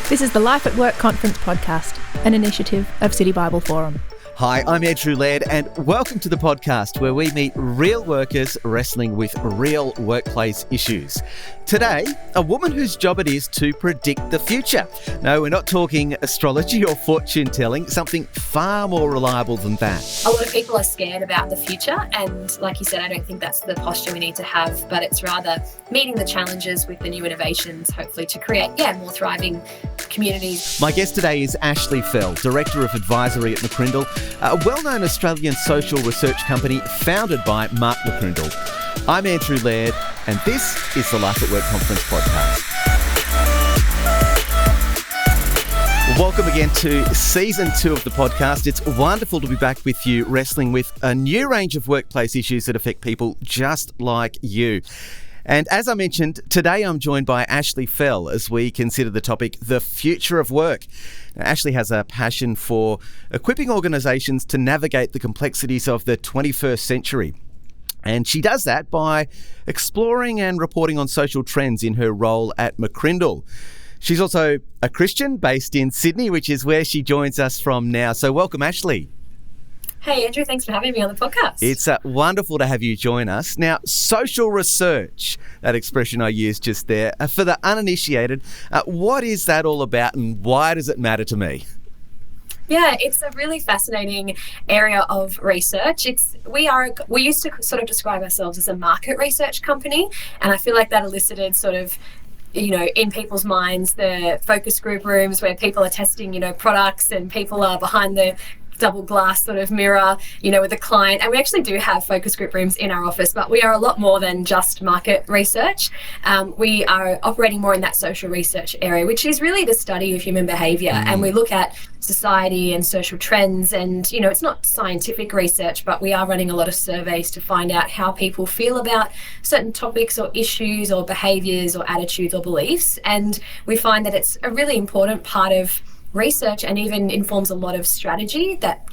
This is the Life at Work Conference podcast, an initiative of City Bible Forum. Hi, I'm Andrew Laird, and welcome to the podcast where we meet real workers wrestling with real workplace issues. Today, a woman whose job it is to predict the future. No, we're not talking astrology or fortune telling, something far more reliable than that. A lot of people are scared about the future, and like you said, I don't think that's the posture we need to have, but it's rather meeting the challenges with the new innovations, hopefully to create, more thriving communities. My guest today is Ashley Fell, Director of Advisory at McCrindle, a well-known Australian social research company founded by Mark McCrindle. I'm Andrew Laird, and this is the Life at Work Conference podcast. Welcome again to Season 2 of the podcast. It's wonderful to be back with you, wrestling with a new range of workplace issues that affect people just like you. And as I mentioned, today I'm joined by Ashley Fell as we consider the topic, the future of work. Now, Ashley has a passion for equipping organisations to navigate the complexities of the 21st century. And she does that by exploring and reporting on social trends in her role at McCrindle. She's also a Christian based in Sydney, which is where she joins us from now. So welcome, Ashley. Hey, Andrew, thanks for having me on the podcast. It's wonderful to have you join us. Now, social research, that expression I used just there, for the uninitiated, what is that all about and why does it matter to me? Yeah, it's a really fascinating area of research. We used to sort of describe ourselves as a market research company, and I feel like that elicited sort of in people's minds, the focus group rooms where people are testing, products and people are behind the double glass sort of mirror, with the client. And we actually do have focus group rooms in our office, but we are a lot more than just market research. We are operating more in that social research area, which is really the study of human behaviour. And we look at society and social trends and, it's not scientific research, but we are running a lot of surveys to find out how people feel about certain topics or issues or behaviours or attitudes or beliefs. And we find that it's a really important part of research and even informs a lot of strategy that,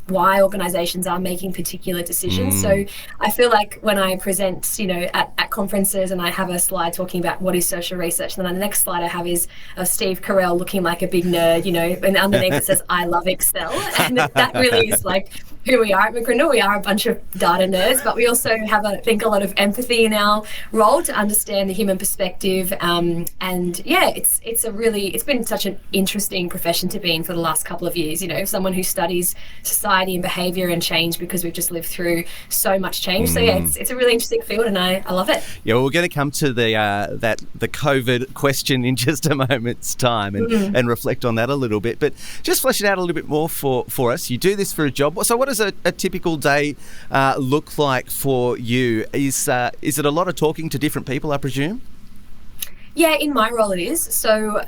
why organisations are making particular decisions. So I feel like when I present, at conferences and I have a slide talking about what is social research, and then the next slide I have is of Steve Carell looking like a big nerd, and underneath it says, I love Excel. And that really is like who we are at McCrindle. We are a bunch of data nerds, but we also have, I think, a lot of empathy in our role to understand the human perspective. It's been such an interesting profession to be in for the last couple of years. Someone who studies society and behaviour and change, because we've just lived through so much change. So it's a really interesting field, and I love it. Yeah, well, we're going to come to the COVID question in just a moment's time and reflect on that a little bit. But just flesh it out a little bit more for us. You do this for a job. So what does a typical day look like for you? Is it a lot of talking to different people, I presume? Yeah, in my role it is. So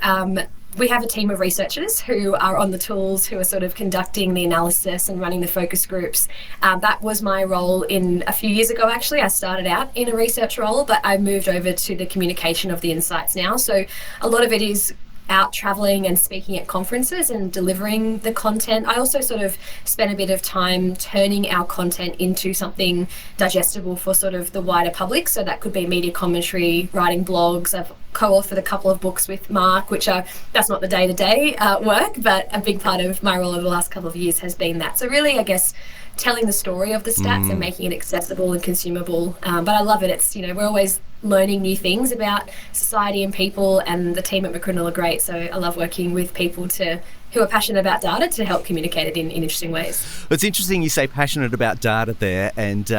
we have a team of researchers who are on the tools, who are sort of conducting the analysis and running the focus groups. That was my role a few years ago, actually. I started out in a research role, but I moved over to the communication of the insights now. So a lot of it is out traveling and speaking at conferences and delivering the content. I also sort of spent a bit of time turning our content into something digestible for sort of the wider public. So that could be media commentary, writing blogs. I've co-authored a couple of books with Mark, that's not the day-to-day work, but a big part of my role over the last couple of years has been that. So really, I guess, telling the story of the stats and making it accessible and consumable. But I love it. It's, we're always learning new things about society and people, and the team at McCrindle are great. So I love working with people who are passionate about data to help communicate it in interesting ways. It's interesting you say passionate about data there, and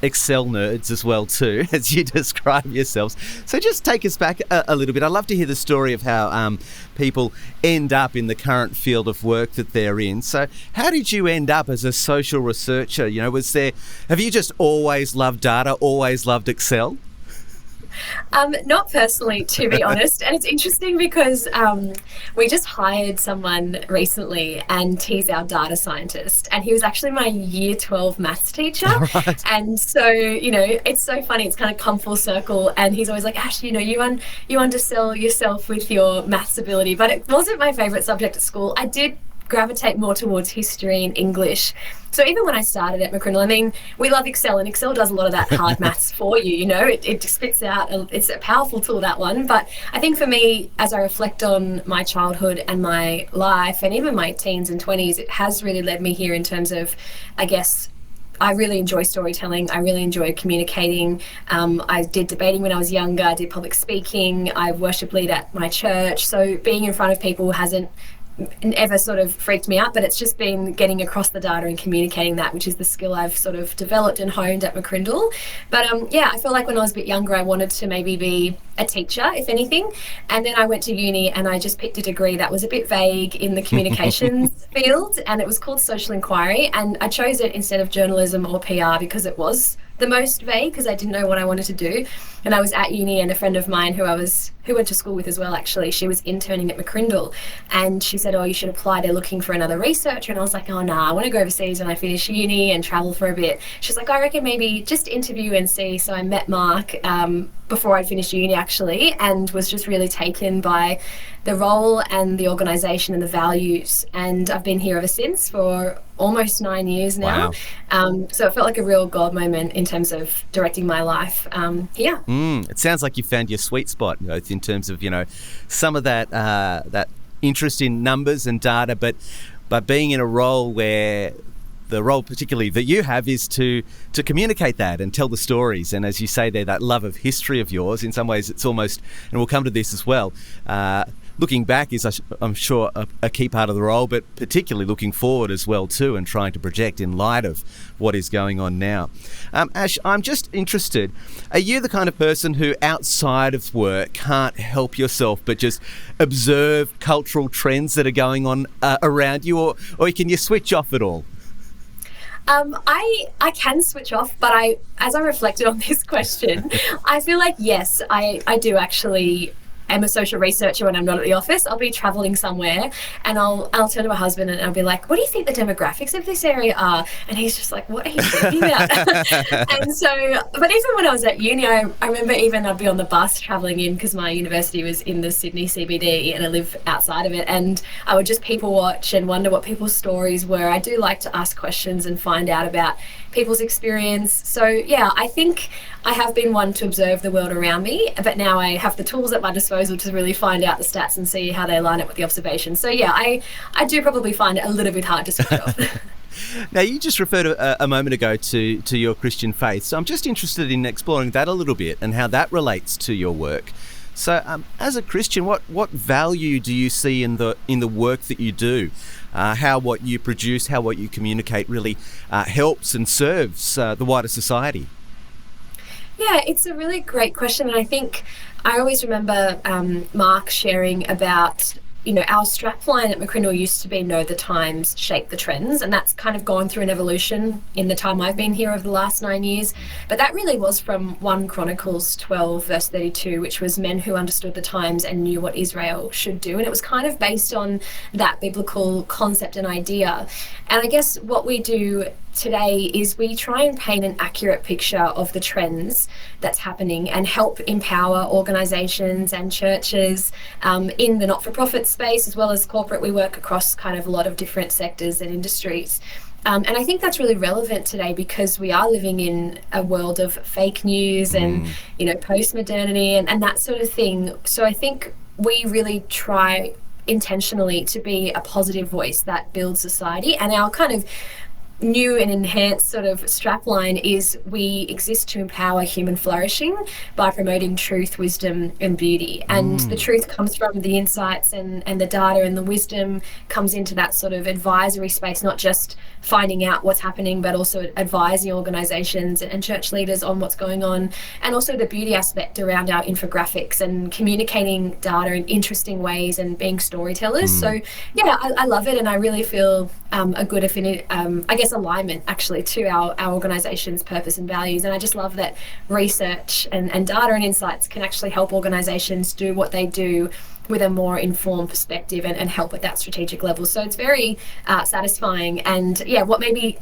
Excel nerds as well too, as you describe yourselves. So just take us back a little bit. I'd love to hear the story of how people end up in the current field of work that they're in. So how did you end up as a social researcher? Have you just always loved data, always loved Excel? Not personally, to be honest. And it's interesting because we just hired someone recently, and he's our data scientist, and he was actually my year 12 maths teacher. Right. And so, it's so funny. It's kind of come full circle, and he's always like, Ash, you undersell yourself with your maths ability. But it wasn't my favourite subject at school. I did gravitate more towards history and English. So even when I started at McCrindle, I mean, we love Excel, and Excel does a lot of that hard maths for you, you know, it spits out, it's a powerful tool, that one. But I think for me, as I reflect on my childhood and my life and even my teens and 20s, it has really led me here in terms of, I guess, I really enjoy storytelling. I really enjoy communicating. I did debating when I was younger. I did public speaking. I worship lead at my church. So being in front of people hasn't ever sort of freaked me out, but it's just been getting across the data and communicating that, which is the skill I've sort of developed and honed at McCrindle. But yeah, I feel like when I was a bit younger, I wanted to maybe be a teacher, if anything. And then I went to uni and I just picked a degree that was a bit vague in the communications field, and it was called social inquiry. And I chose it instead of journalism or PR because it was the most vague, because I didn't know what I wanted to do. And I was at uni, and a friend of mine who went to school with as well, actually, she was interning at McCrindle, and she said, oh, you should apply, they're looking for another researcher. And I was like, oh, nah, I want to go overseas when I finish uni and travel for a bit. She's like, I reckon maybe just interview and see. So I met Mark before I'd finished uni, actually, and was just really taken by the role and the organisation and the values. And I've been here ever since for almost 9 years now. Wow. So it felt like a real God moment in terms of directing my life here. It sounds like you found your sweet spot, both in terms of, some of that interest in numbers and data, but being in a role where the role particularly that you have is to communicate that and tell the stories. And as you say there, that love of history of yours, in some ways it's almost, and we'll come to this as well, looking back is, I'm sure, a key part of the role, but particularly looking forward as well too, and trying to project in light of what is going on now. Ash, I'm just interested, are you the kind of person who outside of work can't help yourself but just observe cultural trends that are going on around you, or can you switch off at all? I can switch off, but as I reflected on this question, I feel like, yes, I do actually am a social researcher when I'm not at the office. I'll be traveling somewhere and I'll turn to my husband and I'll be like, what do you think the demographics of this area are? And he's just like, what are you talking about? And so, but even when I was at uni, I remember even I'd be on the bus traveling in, because my university was in the Sydney CBD and I live outside of it, and I would just people watch and wonder what people's stories were. I do like to ask questions and find out about people's experience. So yeah, I think I have been one to observe the world around me, but now I have the tools at my disposal to really find out the stats and see how they line up with the observations. So yeah, I do probably find it a little bit hard to switch off. Now, you just referred a moment ago to your Christian faith, so I'm just interested in exploring that a little bit and how that relates to your work. So as a Christian, what value do you see in the work that you do? How what you produce, how what you communicate really helps and serves the wider society? Yeah, it's a really great question. And I think I always remember Mark sharing about, our strapline at McCrindle used to be know the times, shape the trends. And that's kind of gone through an evolution in the time I've been here over the last 9 years. But that really was from 1 Chronicles 12, verse 32, which was men who understood the times and knew what Israel should do. And it was kind of based on that biblical concept and idea. And I guess what we do today is we try and paint an accurate picture of the trends that's happening and help empower organisations and churches in the not-for-profit space as well as corporate. We work across kind of a lot of different sectors and industries. And I think that's really relevant today because we are living in a world of fake news and, post-modernity and that sort of thing. So I think we really try intentionally to be a positive voice that builds society, and our kind of new and enhanced sort of strapline is we exist to empower human flourishing by promoting truth, wisdom and beauty. And the truth comes from the insights and the data, and the wisdom comes into that sort of advisory space, not just finding out what's happening, but also advising organisations and church leaders on what's going on. And also the beauty aspect around our infographics and communicating data in interesting ways and being storytellers. So yeah, I love it, and I really feel a good affinity, alignment actually to our organisation's purpose and values. And I just love that research and data and insights can actually help organisations do what they do with a more informed perspective and help at that strategic level. So it's very satisfying. And yeah, what maybe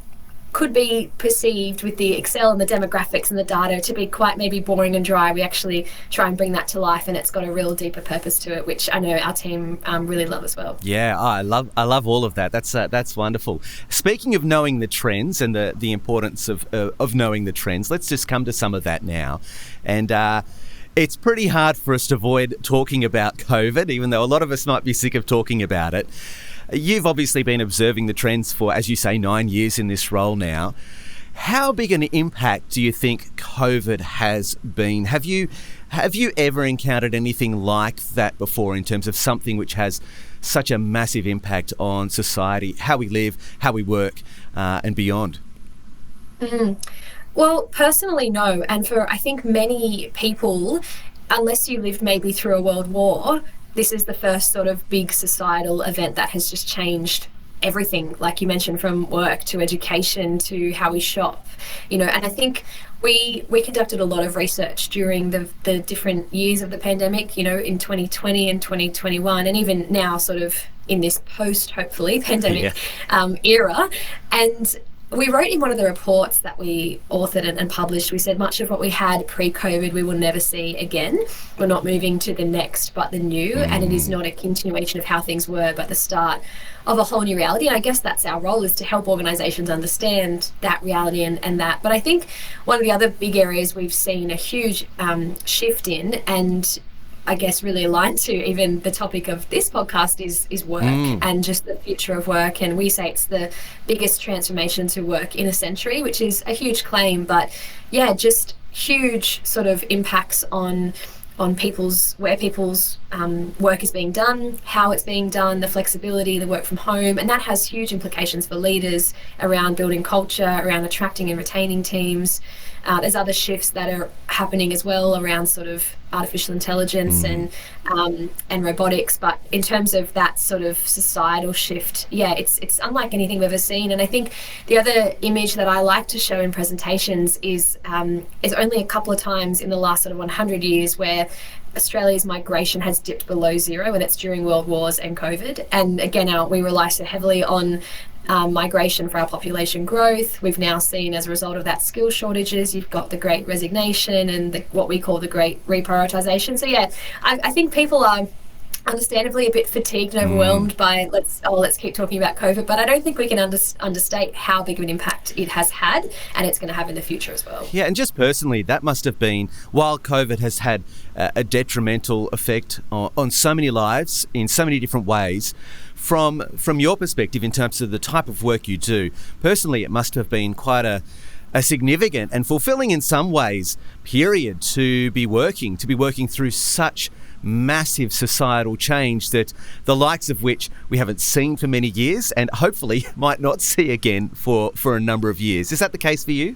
could be perceived with the Excel and the demographics and the data to be quite maybe boring and dry. We actually try and bring that to life, and it's got a real deeper purpose to it, which I know our team really love as well. Yeah, I love all of that. That's wonderful. Speaking of knowing the trends and the importance of knowing the trends, let's just come to some of that now. And it's pretty hard for us to avoid talking about COVID, even though a lot of us might be sick of talking about it. You've obviously been observing the trends for, as you say, 9 years in this role now. How big an impact do you think COVID has been? Have you ever encountered anything like that before in terms of something which has such a massive impact on society, how we live, how we work, and beyond? Well, personally, no. And for, I think, many people, unless you lived maybe through a world war, this is the first sort of big societal event that has just changed everything, like you mentioned, from work to education to how we shop, and I think we conducted a lot of research during the different years of the pandemic, in 2020 and 2021, and even now sort of in this post, hopefully, pandemic era. And we wrote in one of the reports that we authored and published, we said much of what we had pre-COVID we will never see again. We're not moving to the next but the new, and it is not a continuation of how things were but the start of a whole new reality. And I guess that's our role, is to help organisations understand that reality and that. But I think one of the other big areas we've seen a huge shift in, and I guess really aligned to even the topic of this podcast, is work and just the future of work. And we say it's the biggest transformation to work in a century, which is a huge claim, but yeah, just huge sort of impacts on people's work is being done, how it's being done, the flexibility, the work from home, and that has huge implications for leaders around building culture, around attracting and retaining teams. There's other shifts that are happening as well around sort of artificial intelligence and robotics. But in terms of that sort of societal shift, yeah, it's unlike anything we've ever seen. And I think the other image that I like to show in presentations is only a couple of times in the last sort of 100 years where Australia's migration has dipped below zero, and it's during world wars and COVID. And again, we rely so heavily on migration for our population growth. We've now seen, as a result of that, skill shortages. You've got the Great Resignation and what we call the Great Reprioritisation. So yeah, I think people are understandably a bit fatigued and overwhelmed by let's keep talking about COVID, but I don't think we can understate how big of an impact it has had, and it's going to have in the future as well. Yeah, and just personally, that must have been, while COVID has had a detrimental effect on so many lives in so many different ways, from your perspective in terms of the type of work you do, personally it must have been quite a significant and fulfilling in some ways period to be working through such massive societal change, that the likes of which we haven't seen for many years and hopefully might not see again for a number of years. Is that the case for you?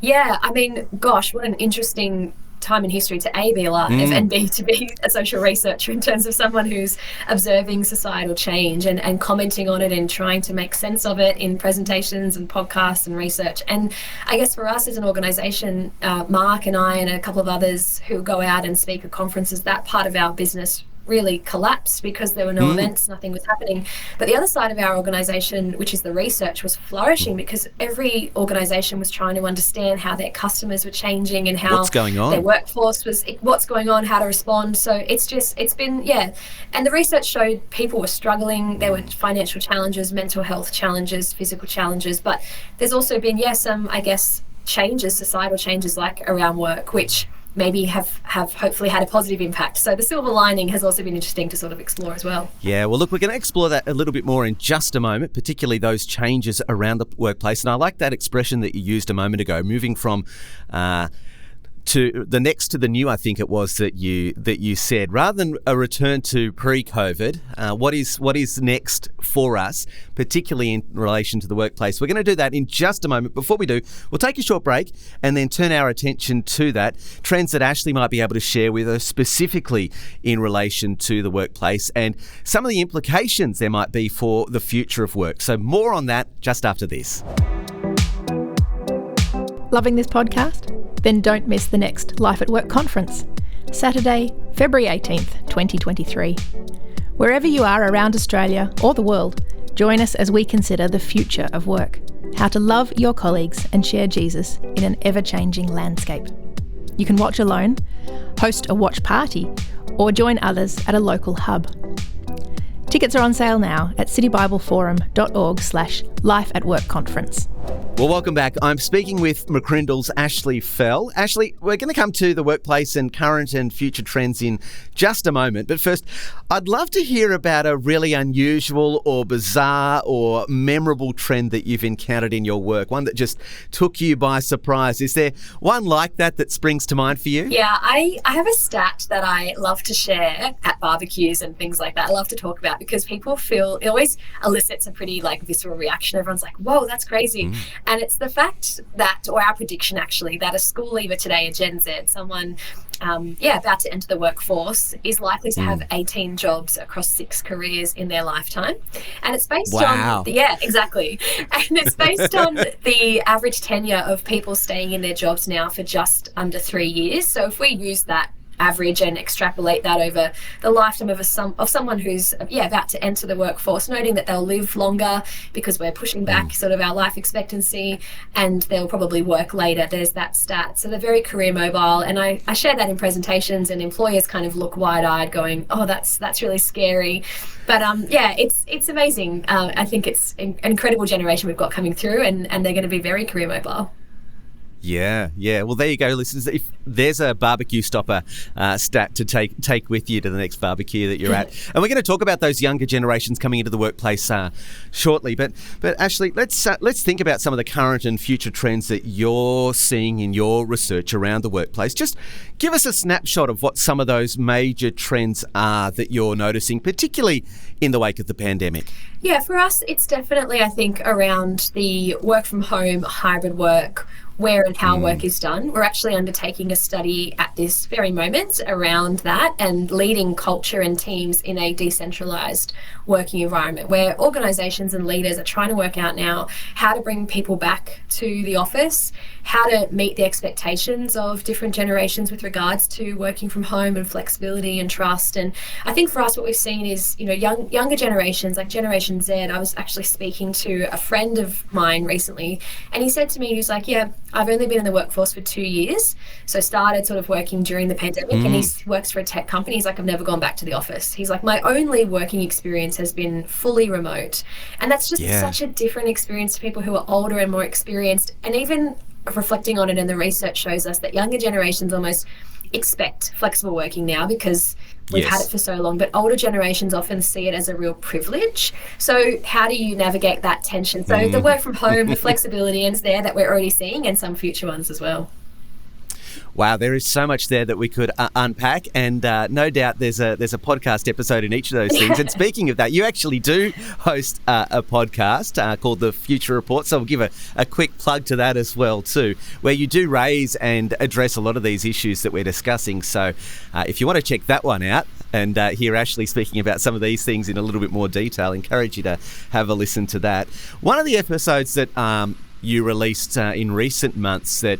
Yeah, I mean, gosh, what an interesting time in history to A, be alive, and B, to be a social researcher in terms of someone who's observing societal change and commenting on it and trying to make sense of it in presentations and podcasts and research. And I guess for us as an organisation, Mark and I and a couple of others who go out and speak at conferences, that part of our business really collapsed because there were no events, nothing was happening. But the other side of our organisation, which is the research, was flourishing because every organisation was trying to understand how their customers were changing and how their workforce was, what's going on, how to respond. So it's been, and the research showed people were struggling. There were financial challenges, mental health challenges, physical challenges, but there's also been, some, I guess, changes, societal changes like around work, which maybe have hopefully had a positive impact. So the silver lining has also been interesting to sort of explore as well. Yeah, well, look, we're going to explore that a little bit more in just a moment, particularly those changes around the workplace. And I like that expression that you used a moment ago, moving from to the next to the new, I think it was that you said, rather than a return to pre-COVID, what is next for us, particularly in relation to the workplace. We're going to do that in just a moment. Before we do, we'll take a short break and then turn our attention to that, trends that Ashley might be able to share with us specifically in relation to the workplace and some of the implications there might be for the future of work. So more on that just after this. Loving this podcast? Then don't miss the next Life at Work conference, Saturday, February 18th, 2023. Wherever you are around Australia or the world, join us as we consider the future of work. how to love your colleagues and share Jesus in an ever-changing landscape. You can watch alone, host a watch party, or join others at a local hub. Tickets are on sale now at citybibleforum.org/lifeatworkconference. Well, welcome back. I'm speaking with McCrindle's Ashley Fell. Ashley, we're going to come to the workplace and current and future trends in just a moment. But first, I'd love to hear about a really unusual or bizarre or memorable trend that you've encountered in your work, one that just took you by surprise. Is there one like that springs to mind for you? Yeah, I have a stat that I love to share at barbecues and things like that. I love to talk about because people feel, it always elicits a pretty visceral reaction. Everyone's like, whoa, that's crazy. And it's the fact that, or our prediction actually, that a school leaver today, a Gen Z, someone about to enter the workforce, is likely to have 18 jobs across 6 careers in their lifetime. And it's based on, exactly. And it's based on the average tenure of people staying in their jobs now for just under 3 years. So if we use that average and extrapolate that over the lifetime of someone who's about to enter the workforce, noting that they'll live longer because we're pushing back sort of our life expectancy, and they'll probably work later. There's that stat. So they're very career mobile, and I share that in presentations, and employers kind of look wide-eyed going, oh, that's really scary. But it's amazing. I think it's an incredible generation we've got coming through, and they're going to be very career mobile. Yeah. Well, there you go, listeners. If there's a barbecue stopper stat to take with you to the next barbecue that you're at. And we're going to talk about those younger generations coming into the workplace shortly. But Ashley, let's think about some of the current and future trends that you're seeing in your research around the workplace. Just give us a snapshot of what some of those major trends are that you're noticing, particularly in the wake of the pandemic. Yeah, for us, it's definitely, I think, around the work from home, hybrid work, where and how work is done. We're actually undertaking a study at this very moment around that and leading culture and teams in a decentralised working environment where organisations and leaders are trying to work out now how to bring people back to the office, how to meet the expectations of different generations with regards to working from home and flexibility and trust. And I think for us what we've seen is, younger generations, like Generation Z. I was actually speaking to a friend of mine recently, and he said to me, he was like, I've only been in the workforce for 2 years. So started sort of working during the pandemic, and he works for a tech company. He's like, I've never gone back to the office. He's like, my only working experience has been fully remote. And that's just such a different experience to people who are older and more experienced. And even reflecting on it, and the research shows us that younger generations almost expect flexible working now because we've had it for so long, but older generations often see it as a real privilege. So how do you navigate that tension? So the work from home, the flexibility is there that we're already seeing, and some future ones as well. Wow, there is so much there that we could unpack, and no doubt there's a podcast episode in each of those things. And speaking of that, you actually do host a podcast called The Future Report, so I'll give a quick plug to that as well too, where you do raise and address a lot of these issues that we're discussing. So if you want to check that one out and hear Ashley speaking about some of these things in a little bit more detail, I encourage you to have a listen to that. One of the episodes that you released in recent months that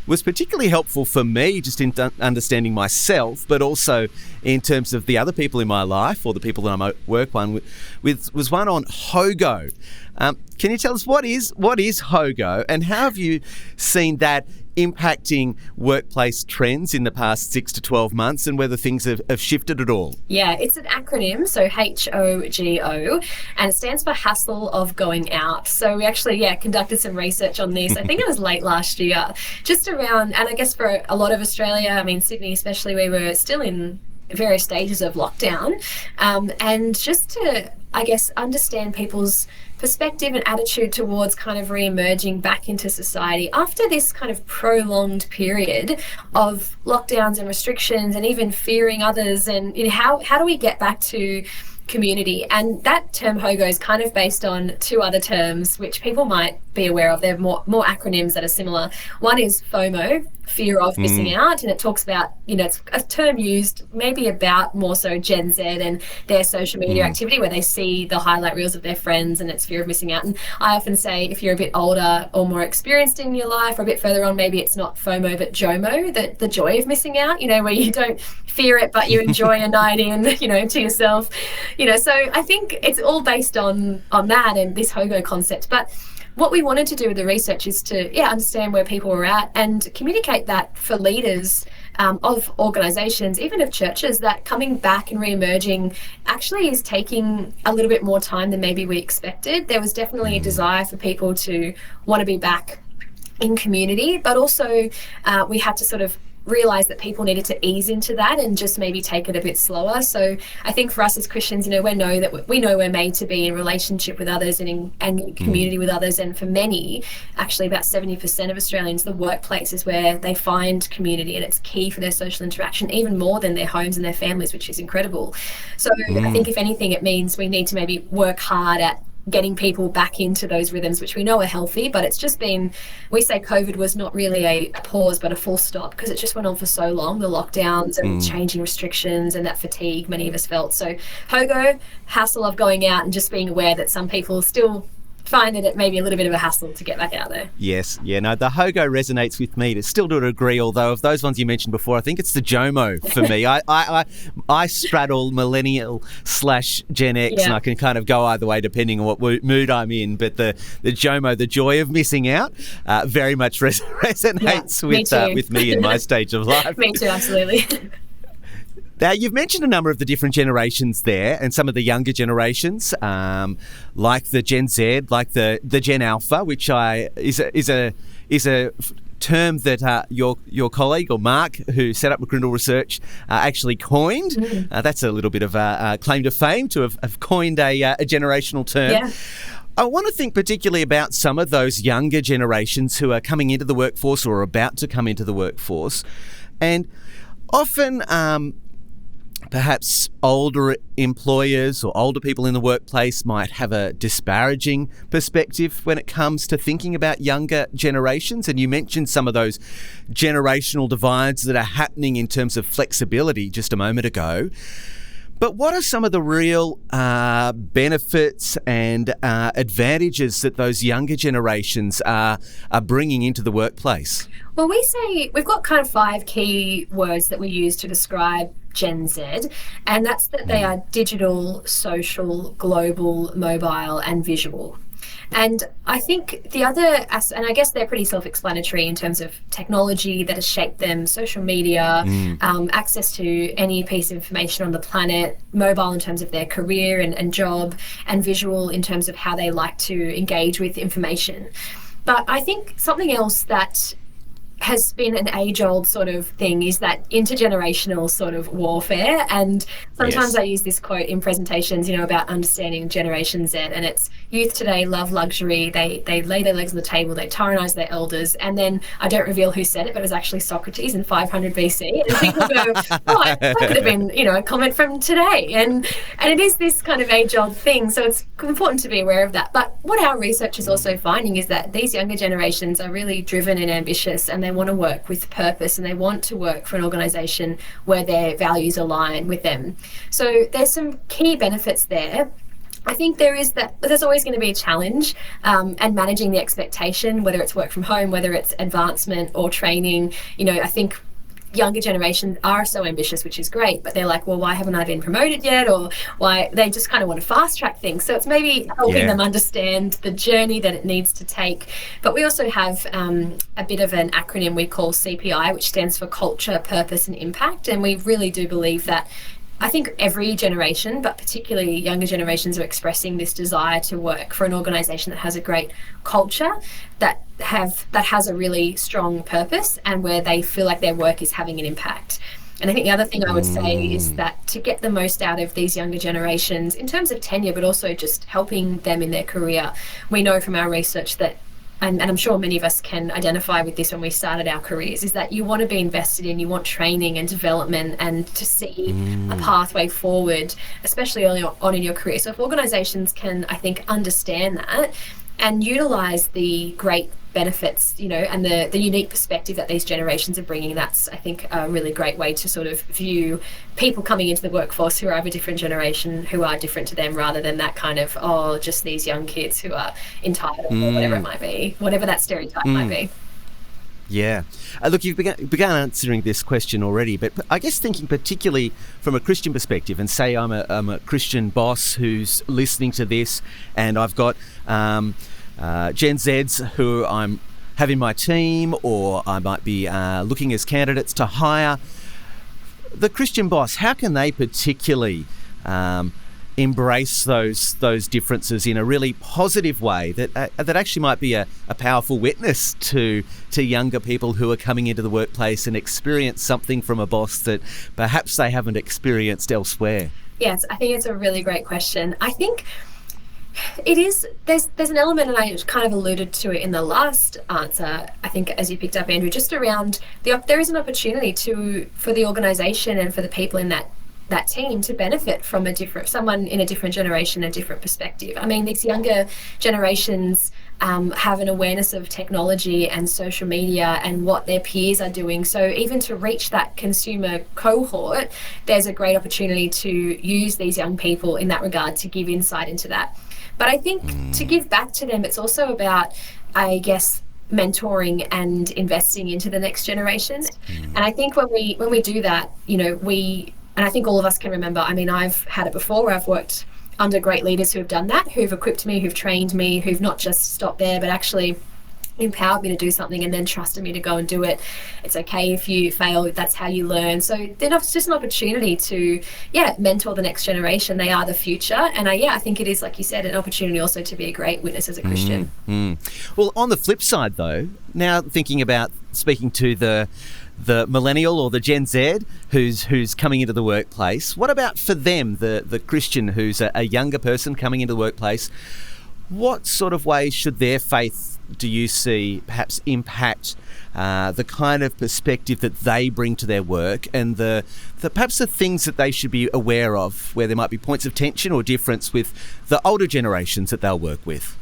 was particularly helpful for me just in understanding myself, but also in terms of the other people in my life or the people that I work with was one on HOGO. Can you tell us what is HOGO, and how have you seen that impacting workplace trends in the past 6 to 12 months, and whether things have shifted at all? Yeah, it's an acronym, so HOGO, and it stands for Hustle of Going Out. So we actually, conducted some research on this. I think it was late last year, just around, and I guess for a lot of Australia, I mean, Sydney especially, we were still in various stages of lockdown, and just to, I guess, understand people's perspective and attitude towards kind of re-emerging back into society after this kind of prolonged period of lockdowns and restrictions and even fearing others, and how do we get back to community? And that term HOGO is kind of based on 2 other terms which people might be aware of. They're more acronyms that are similar. One is FOMO, fear of missing out, and it talks about, it's a term used maybe about more so Gen Z and their social media activity, where they see the highlight reels of their friends and it's fear of missing out. And I often say, if you're a bit older or more experienced in your life or a bit further on, maybe it's not FOMO but JOMO, the joy of missing out, where you don't fear it but you enjoy a night in, to yourself. So I think it's all based on that and this HOGO concept. But what we wanted to do with the research is to understand where people were at and communicate that for leaders of organisations, even of churches, that coming back and re-emerging actually is taking a little bit more time than maybe we expected. There was definitely a desire for people to want to be back in community, but also we had to sort of realise that people needed to ease into that and just maybe take it a bit slower. So I think for us as Christians, we know that we're made to be in relationship with others and in community with others. And for many, actually about 70% of Australians, the workplace is where they find community, and it's key for their social interaction, even more than their homes and their families, which is incredible. So I think if anything, it means we need to maybe work hard at getting people back into those rhythms, which we know are healthy, but it's just been, we say COVID was not really a pause but a full stop, because it just went on for so long, the lockdowns and changing restrictions and that fatigue many of us felt. So HOGO, hassle of going out and just being aware that some people still find it maybe a little bit of a hassle to get back out there. Yes, the HOGO resonates with me. It's still to a degree, although of those ones you mentioned before, I think it's the JOMO for me. I straddle millennial / Gen X, and I can kind of go either way depending on what mood I'm in. But the JOMO, the joy of missing out, very much resonates with me in my stage of life. Me too, absolutely. Now, you've mentioned a number of the different generations there, and some of the younger generations, like the Gen Z, like the Gen Alpha, which is a term that your colleague, or Mark, who set up McCrindle Research, actually coined. That's a little bit of a claim to fame to have coined a generational term. Yeah. I want to think particularly about some of those younger generations who are coming into the workforce or are about to come into the workforce, and often perhaps older employers or older people in the workplace might have a disparaging perspective when it comes to thinking about younger generations. And you mentioned some of those generational divides that are happening in terms of flexibility just a moment ago. But what are some of the real benefits and advantages that those younger generations are bringing into the workplace? Well, we say we've got kind of 5 key words that we use to describe Gen Z, and that's that they are digital, social, global, mobile, and visual. And I think the other, and I guess they're pretty self-explanatory in terms of technology that has shaped them, social media, access to any piece of information on the planet, mobile in terms of their career and job, and visual in terms of how they like to engage with information. But I think something else that has been an age-old sort of thing is that intergenerational sort of warfare. And sometimes I use this quote in presentations, about understanding Generation Z, and it's youth today love luxury. They lay their legs on the table, they tyrannize their elders, and then I don't reveal who said it, but it was actually Socrates in 500 BC. And people go, that could have been, a comment from today. And it is this kind of age-old thing, so it's important to be aware of that. But what our research is also finding is that these younger generations are really driven and ambitious, and they want to work with purpose, and they want to work for an organisation where their values align with them. So there's some key benefits there. I think there's always going to be a challenge, and managing the expectation, whether it's work from home, whether it's advancement or training. I think younger generations are so ambitious, which is great, but they're like, well, why haven't I been promoted yet? Or why they just kind of want to fast track things. So it's maybe helping them understand the journey that it needs to take. But we also have a bit of an acronym we call CPI, which stands for Culture, Purpose and Impact. And we really do believe that I think every generation, but particularly younger generations, are expressing this desire to work for an organisation that has a great culture, that has a really strong purpose, and where they feel like their work is having an impact. And I think the other thing I would say is that to get the most out of these younger generations in terms of tenure, but also just helping them in their career, we know from our research that, and I'm sure many of us can identify with this when we started our careers, is that you want to be invested in, you want training and development and to see a pathway forward, especially early on in your career. So if organisations can, I think, understand that and utilise the great benefits, and the unique perspective that these generations are bringing, that's, I think, a really great way to sort of view people coming into the workforce who are of a different generation, who are different to them, rather than that kind of, just these young kids who are entitled or whatever it might be, whatever that stereotype might be. Yeah. Look, you've begun answering this question already, but I guess thinking particularly from a Christian perspective, and say I'm a Christian boss who's listening to this, and I've got Gen Zs who I'm having my team, or I might be looking as candidates to hire. The Christian boss, how can they particularly embrace those differences in a really positive way that actually might be a powerful witness to younger people who are coming into the workplace and experience something from a boss that perhaps they haven't experienced elsewhere? Yes, I think it's a really great question. I think it is, there's an element, and I kind of alluded to it in the last answer, I think, as you picked up, Andrew, just around there is an opportunity for the organisation and for the people in that team to benefit from someone in a different generation, a different perspective. I mean, these younger generations have an awareness of technology and social media and what their peers are doing. So even to reach that consumer cohort, there's a great opportunity to use these young people in that regard to give insight into that. But I think to give back to them, it's also about, I guess, mentoring and investing into the next generation. And I think when we do that, and I think all of us can remember, I mean, I've had it before where I've worked under great leaders who have done that, who've equipped me, who've trained me, who've not just stopped there, but actually empowered me to do something and then trusted me to go and do it. It's okay if you fail, that's how you learn. So then it's just an opportunity to mentor the next generation. They are the future, and I think it is, like you said, an opportunity also to be a great witness as a Christian. Well, on the flip side though, now thinking about speaking to the millennial or the Gen Z who's coming into the workplace, what about for them, the Christian who's a younger person coming into the workplace? What sort of ways should their faith, do you see, perhaps impact the kind of perspective that they bring to their work, and the perhaps the things that they should be aware of where there might be points of tension or difference with the older generations that they'll work with?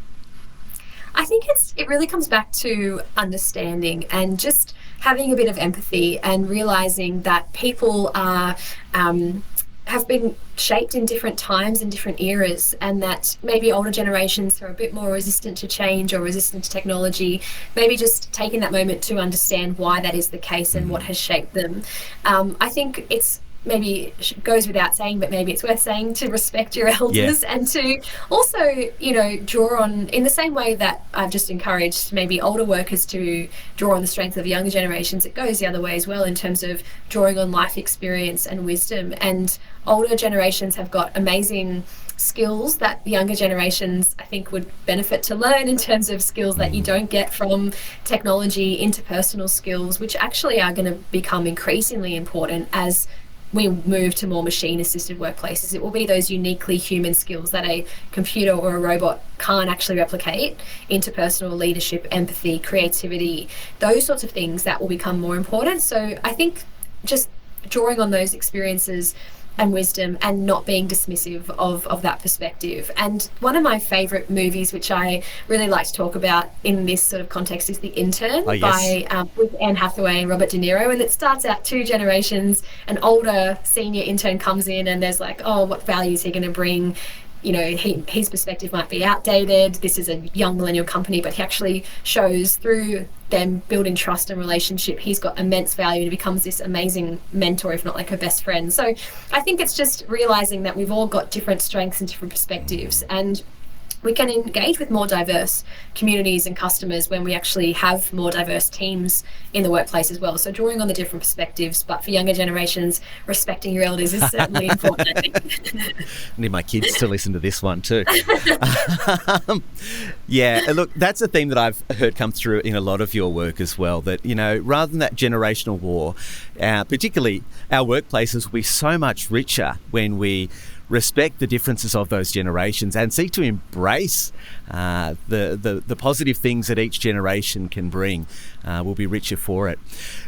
I think it really comes back to understanding and just having a bit of empathy and realising that people are have been shaped in different times and different eras, and that maybe older generations are a bit more resistant to change or resistant to technology. Maybe just taking that moment to understand why that is the case and what has shaped them. I think it's maybe goes without saying, but maybe it's worth saying, to respect your elders and to also, draw on, in the same way that I've just encouraged maybe older workers to draw on the strength of younger generations, it goes the other way as well in terms of drawing on life experience and wisdom. And older generations have got amazing skills that the younger generations, I think, would benefit to learn, in terms of skills that you don't get from technology, interpersonal skills, which actually are going to become increasingly important as we move to more machine-assisted workplaces. It will be those uniquely human skills that a computer or a robot can't actually replicate: interpersonal leadership, empathy, creativity, those sorts of things that will become more important. So I think just drawing on those experiences and wisdom and not being dismissive of that perspective. And one of my favourite movies, which I really like to talk about in this sort of context, is The Intern by with Anne Hathaway and Robert De Niro. And it starts out two generations. An older senior intern comes in and there's like, oh, what value is he going to bring? His perspective might be outdated. This is a young millennial company, but he actually shows through them building trust and relationship, he's got immense value and he becomes this amazing mentor, if not like her best friend. So I think it's just realizing that we've all got different strengths and different perspectives, and we can engage with more diverse communities and customers when we actually have more diverse teams in the workplace as well. So drawing on the different perspectives, but for younger generations, respecting your elders is certainly important, I think. I need my kids to listen to this one too. Look, that's a theme that I've heard come through in a lot of your work as well, that, rather than that generational war, particularly our workplaces will be so much richer when we respect the differences of those generations and seek to embrace the positive things that each generation can bring. We'll be richer for it.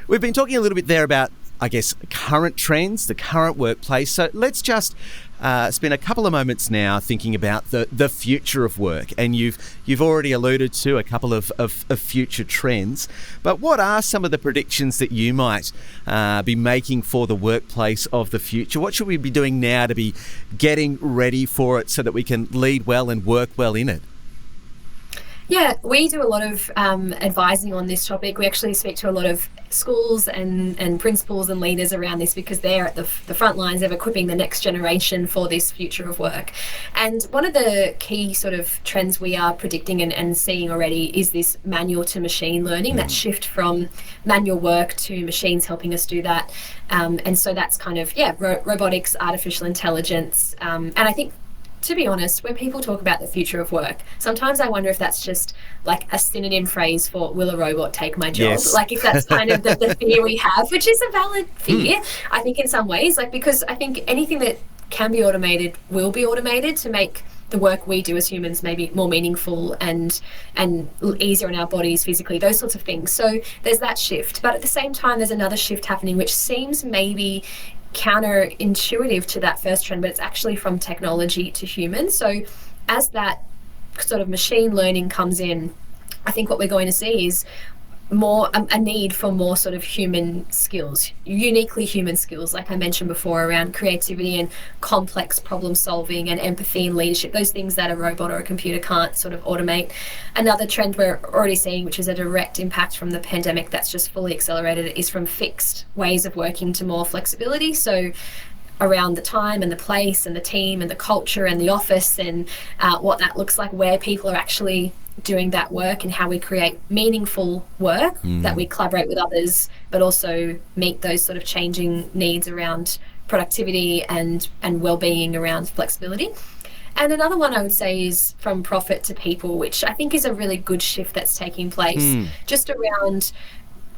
We've been talking a little bit there about, I guess, current trends, the current workplace. So let's just spend a couple of moments now thinking about the future of work. And you've already alluded to a couple of future trends. But what are some of the predictions that you might be making for the workplace of the future? What should we be doing now to be getting ready for it so that we can lead well and work well in it? Yeah, we do a lot of advising on this topic. We actually speak to a lot of schools and principals and leaders around this because they're at the front lines of equipping the next generation for this future of work. And one of the key sort of trends we are predicting and seeing already is this manual to machine learning, that shift from manual work to machines helping us do that. And so that's kind of, robotics, artificial intelligence. And I think, to be honest, when people talk about the future of work, sometimes I wonder if that's just like a synonym phrase for will a robot take my job? Yes. Like if that's kind of the fear we have, which is a valid fear, I think in some ways, like because I think anything that can be automated will be automated to make the work we do as humans maybe more meaningful and easier on our bodies physically, those sorts of things. So there's that shift. But at the same time, there's another shift happening, which seems maybe counterintuitive to that first trend, but it's actually from technology to humans. So as that sort of machine learning comes in, I think what we're going to see is more a need for more sort of human skills, uniquely human skills, like I mentioned before, around creativity and complex problem solving and empathy and leadership, those things that a robot or a computer can't sort of automate. Another trend we're already seeing, which is a direct impact from the pandemic that's just fully accelerated, is from fixed ways of working to more flexibility. So around the time and the place and the team and the culture and the office and what that looks like, where people are actually doing that work and how we create meaningful work that we collaborate with others, but also meet those sort of changing needs around productivity and well-being around flexibility. And another one I would say is from profit to people, which I think is a really good shift that's taking place, just around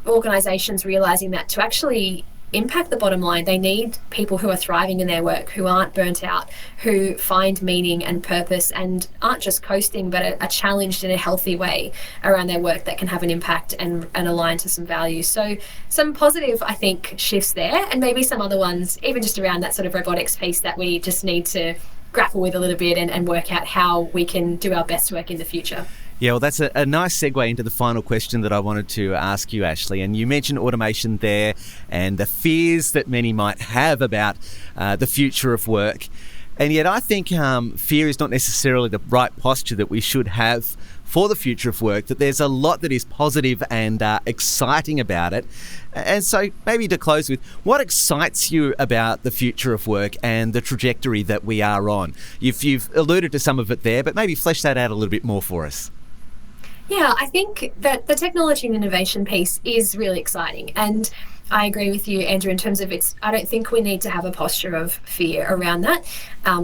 organisations realising that to actually impact the bottom line, they need people who are thriving in their work, who aren't burnt out, who find meaning and purpose and aren't just coasting, but are challenged in a healthy way around their work that can have an impact and align to some values. So some positive, I think, shifts there, and maybe some other ones, even just around that sort of robotics piece that we just need to grapple with a little bit and work out how we can do our best work in the future. Yeah, well, that's a nice segue into the final question that I wanted to ask you, Ashley. And you mentioned automation there and the fears that many might have about the future of work. And yet I think fear is not necessarily the right posture that we should have for the future of work, that there's a lot that is positive and exciting about it. And so maybe to close with, what excites you about the future of work and the trajectory that we are on? You've alluded to some of it there, but maybe flesh that out a little bit more for us. Yeah, I think that the technology and innovation piece is really exciting. And I agree with you, Andrew, in terms of I don't think we need to have a posture of fear around that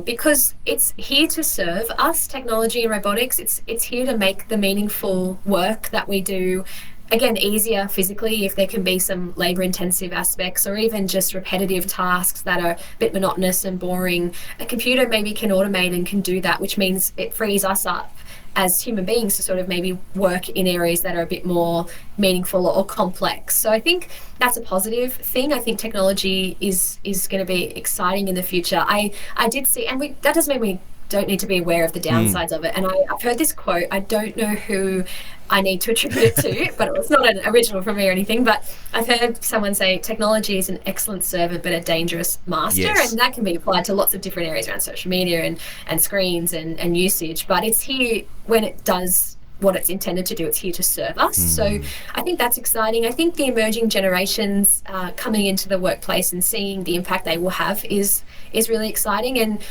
because it's here to serve us, technology and robotics. It's here to make the meaningful work that we do, again, easier physically if there can be some labour-intensive aspects or even just repetitive tasks that are a bit monotonous and boring. A computer maybe can automate and can do that, which means it frees us up as human beings to sort of maybe work in areas that are a bit more meaningful or complex. So I think that's a positive thing. I think technology is going to be exciting in the future. I did see, and that doesn't mean we don't need to be aware of the downsides of it. And I've heard this quote, I don't know who I need to attribute it to, but it's not an original from me or anything, but I've heard someone say technology is an excellent servant but a dangerous master. Yes. And that can be applied to lots of different areas around social media and screens and usage, but it's here when it does what it's intended to do. It's here to serve us. So I think that's exciting. I think the emerging generations coming into the workplace and seeing the impact they will have is really exciting. And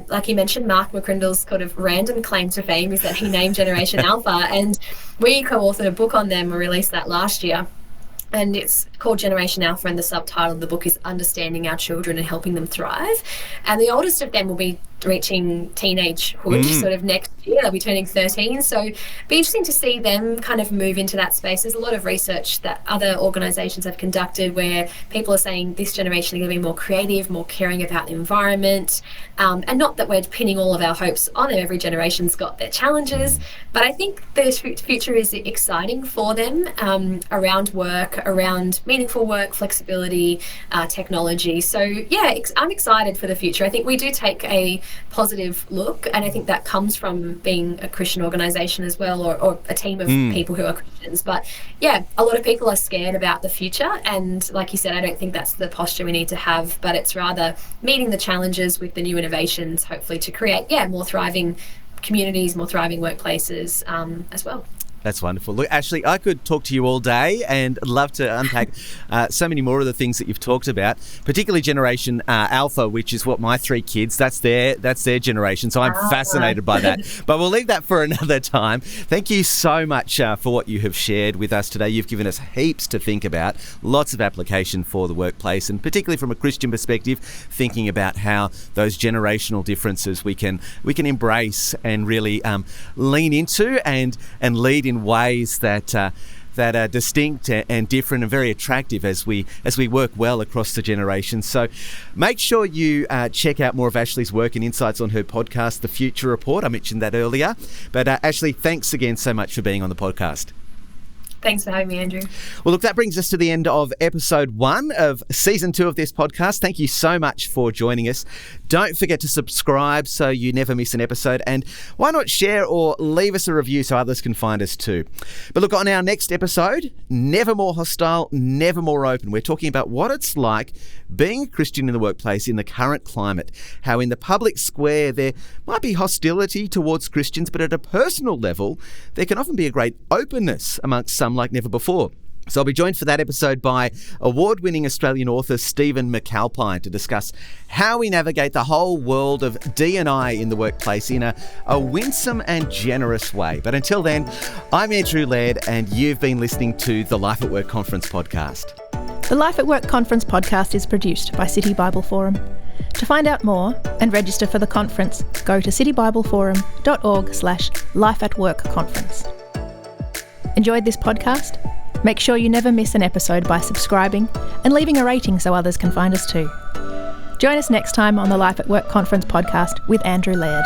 like you mentioned, Mark McCrindle's kind of random claim to fame is that he named Generation Alpha, and we co-authored a book on them. We released that last year. And it's called Generation Alpha, and the subtitle of the book is Understanding Our Children and Helping Them Thrive. And the oldest of them will be reaching teenagehood sort of next year. They'll be turning 13. So it'll be interesting to see them kind of move into that space. There's a lot of research that other organisations have conducted where people are saying this generation are going to be more creative, more caring about the environment. And not that we're pinning all of our hopes on them. Every generation's got their challenges. But I think the future is exciting for them around work, around meaningful work, flexibility, technology. So yeah, I'm excited for the future. I think we do take a positive look, and I think that comes from being a Christian organisation as well, or a team of people who are Christians. But yeah, a lot of people are scared about the future, and like you said, I don't think that's the posture we need to have, but it's rather meeting the challenges with the new innovations, hopefully to create more thriving communities, more thriving workplaces as well. That's wonderful. Look, Ashley, I could talk to you all day and love to unpack so many more of the things that you've talked about, particularly Generation Alpha, which is what my 3 kids, that's their generation. So I'm fascinated by that. But we'll leave that for another time. Thank you so much for what you have shared with us today. You've given us heaps to think about, lots of application for the workplace, and particularly from a Christian perspective, thinking about how those generational differences we can embrace and really lean into and lead in ways that are distinct and different and very attractive as we work well across the generations. So make sure you check out more of Ashley's work and insights on her podcast, The Future Report. I mentioned that earlier. But Ashley, thanks again so much for being on the podcast. Thanks for having me, Andrew. Well, look, that brings us to the end of episode 1 of season 2 of this podcast. Thank you so much for joining us. Don't forget to subscribe so you never miss an episode. And why not share or leave us a review so others can find us too. But look, on our next episode, never more hostile, never more open. We're talking about what it's like being a Christian in the workplace in the current climate. How in the public square there might be hostility towards Christians, but at a personal level, there can often be a great openness amongst some like never before. So I'll be joined for that episode by award-winning Australian author Stephen McAlpine to discuss how we navigate the whole world of D&I in the workplace in a winsome and generous way. But until then, I'm Andrew Laird, and you've been listening to the Life at Work Conference podcast. The Life at Work Conference podcast is produced by City Bible Forum. To find out more and register for the conference, go to citybibleforum.org/lifeatworkconference. Enjoyed this podcast? Make sure you never miss an episode by subscribing and leaving a rating so others can find us too. Join us next time on the Life at Work Conference podcast with Andrew Laird.